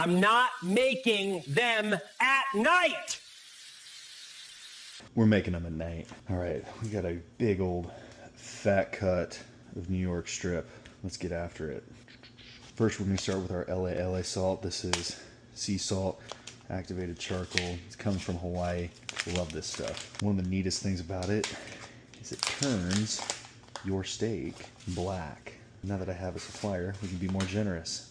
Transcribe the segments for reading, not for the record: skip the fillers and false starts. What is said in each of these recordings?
I'm not making them at night. We're making them at night. All right, we got a big old fat cut of New York strip. Let's get after it. First, we're gonna start with our LA salt. This is sea salt, activated charcoal. It comes from Hawaii. Love this stuff. One of the neatest things about it is it turns your steak black. Now that I have a supplier, we can be more generous.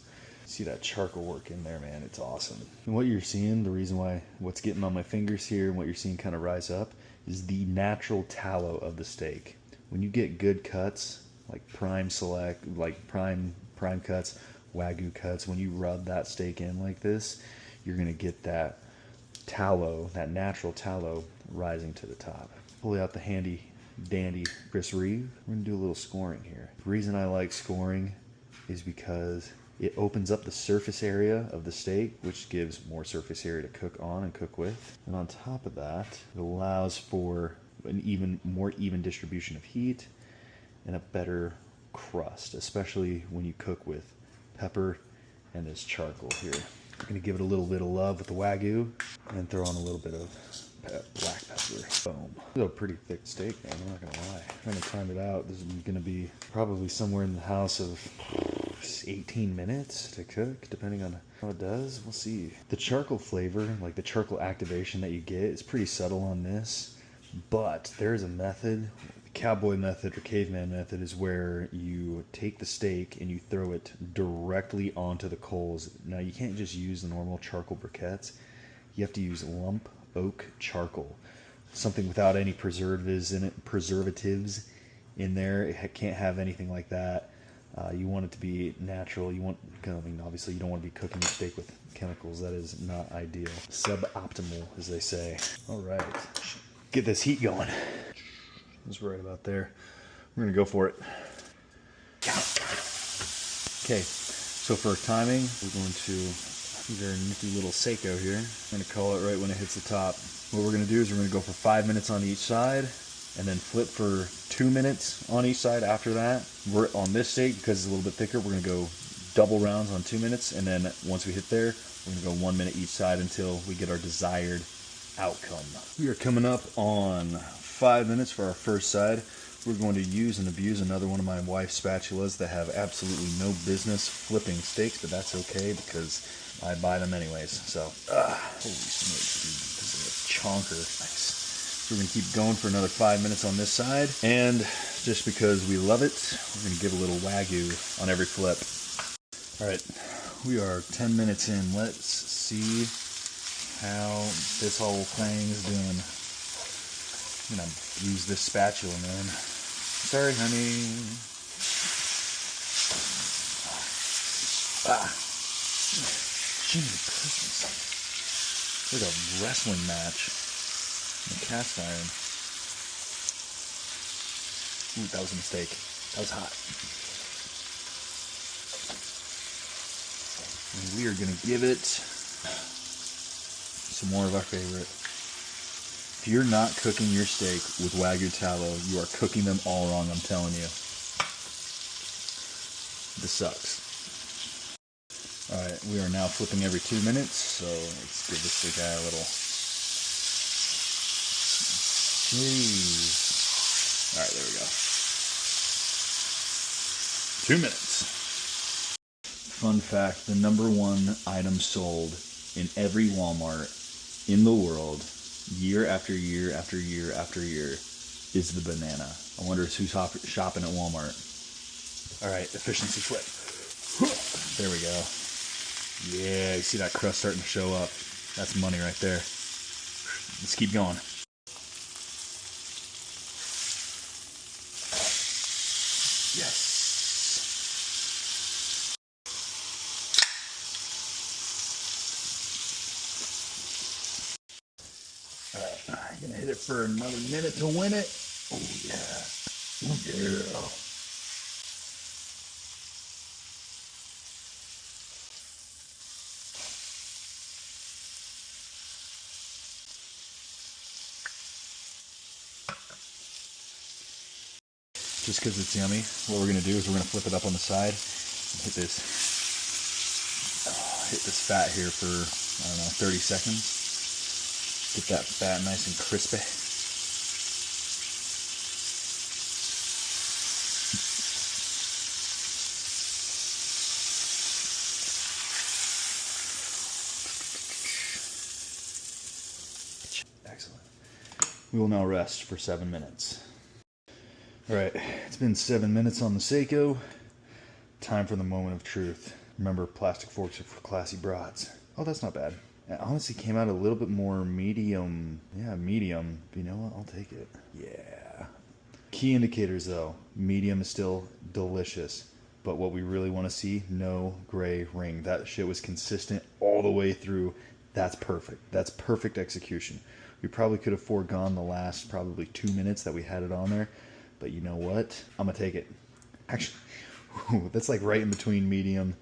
See that charcoal work in there, man, it's awesome. And what you're seeing, the reason why what's getting on my fingers here and what you're seeing kind of rise up is the natural tallow of the steak. When you get good cuts, like prime select, like prime cuts, Wagyu cuts, when you rub that steak in like this, you're gonna get that tallow, that natural tallow rising to the top. Pull out the handy dandy Chris Reeve. We're gonna do a little scoring here. The reason I like scoring is because it opens up the surface area of the steak, which gives more surface area to cook on and cook with. And on top of that, it allows for an even more even distribution of heat and a better crust, especially when you cook with pepper and this charcoal here. I'm gonna give it a little bit of love with the Wagyu and throw on a little bit of black pepper. Boom. This is a pretty thick steak, man, I'm not gonna lie. I'm trying to time it out. This is gonna be probably somewhere in the house of 18 minutes to cook, depending on how it does. We'll see. The charcoal flavor, like the charcoal activation that you get, is pretty subtle on this, but there's a method. The cowboy method or caveman method is where you take the steak and you throw it directly onto the coals. Now, you can't just use the normal charcoal briquettes. You have to use lump oak charcoal, something without any preservatives in there. It can't have anything like that. You want it to be natural. You want, I mean, obviously you don't want to be cooking your steak with chemicals. That is not ideal. Suboptimal, as they say. All right, get this heat going. That's right about there. We're gonna go for it. Okay, so for our timing, we're going to use our nifty little Seiko here. I'm gonna call it right when it hits the top. What we're gonna do is we're gonna go for 5 minutes on each side, and then flip for 2 minutes on each side after that. We're on this steak, because it's a little bit thicker, we're gonna go double rounds on 2 minutes, and then once we hit there, we're gonna go 1 minute each side until we get our desired outcome. We are coming up on 5 minutes for our first side. We're going to use and abuse another one of my wife's spatulas that have absolutely no business flipping steaks, but that's okay because I buy them anyways. So, holy smokes, dude, this is a chonker. Nice. So we're gonna keep going for another 5 minutes on this side, and just because we love it, we're gonna give a little Wagyu on every flip. All right, we are 10 minutes in. Let's see how this whole thing is doing. I'm gonna use this spatula, man. Sorry, honey. Jiminy Christmas. Like a wrestling match. The cast iron. Ooh, that was a mistake. That was hot. And we are going to give it some more of our favorite. If you're not cooking your steak with Wagyu tallow, you are cooking them all wrong, I'm telling you. This sucks. Alright, we are now flipping every 2 minutes, so let's give this guy a little... Jeez. Alright, there we go. 2 minutes. Fun fact, the #1 item sold in every Walmart in the world, year after year after year after year, is the banana. I wonder who's shopping at Walmart. Alright, efficiency flip. There we go. Yeah, you see that crust starting to show up. That's money right there. Let's keep going. Yes. Alright, I'm gonna hit it for another minute to win it. Oh yeah. Oh yeah. Just because it's yummy, what we're going to do is we're going to flip it up on the side and hit this. Oh, hit this fat here for, I don't know, 30 seconds. Get that fat nice and crispy. Excellent. We will now rest for 7 minutes. All right, it's been 7 minutes on the Seiko. Time for the moment of truth. Remember, plastic forks are for classy broads. Oh, that's not bad. It honestly came out a little bit more medium. Yeah, medium. You know what? I'll take it. Yeah. Key indicators though. Medium is still delicious. But what we really want to see, no gray ring. That shit was consistent all the way through. That's perfect. That's perfect execution. We probably could have foregone the last probably 2 minutes that we had it on there. But you know what? I'm going to take it. Actually, that's like right in between medium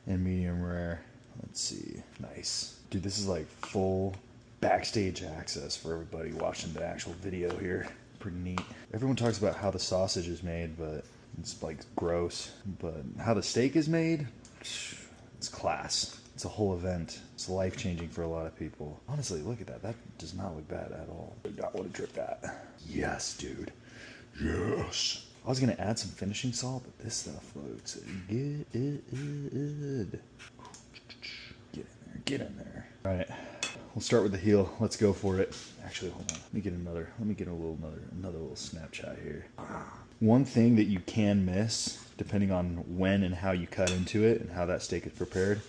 and medium rare. Let's see. Nice. Dude, this is like full backstage access for everybody watching the actual video here. Pretty neat. Everyone talks about how the sausage is made, but it's like gross. But how the steak is made, it's class. It's a whole event. It's life-changing for a lot of people. Honestly, look at that. That does not look bad at all. I do not want to drip that. Yes, dude. Yes. I was going to add some finishing salt, but this stuff looks good. Get in there. All right, we'll start with the heel. Let's go for it. Actually, hold on. Let me get another little Snapchat here. One thing that you can miss, depending on when and how you cut into it and how that steak is prepared,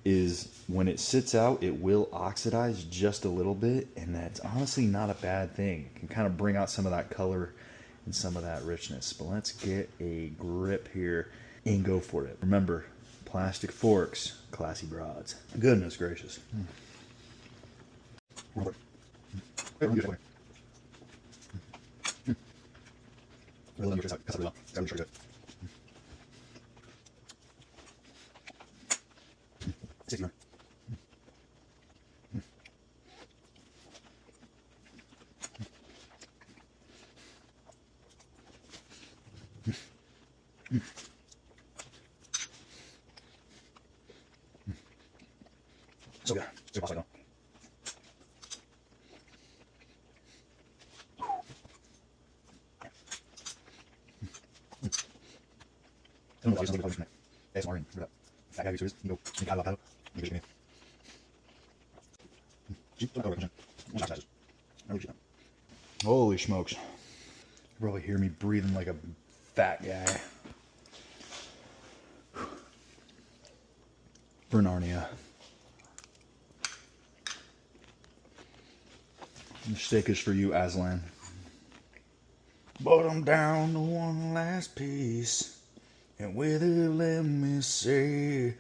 is when it sits out, it will oxidize just a little bit, and that's honestly not a bad thing. It can kind of bring out some of that color and some of that richness. But let's get a grip here and go for it. Remember, plastic forks, classy broads. Goodness gracious. So good. So awesome. Holy smokes. You probably hear me breathing like a fat guy. For Narnia. The steak is for you, Aslan. But I'm down to one last piece. And with it, let me see.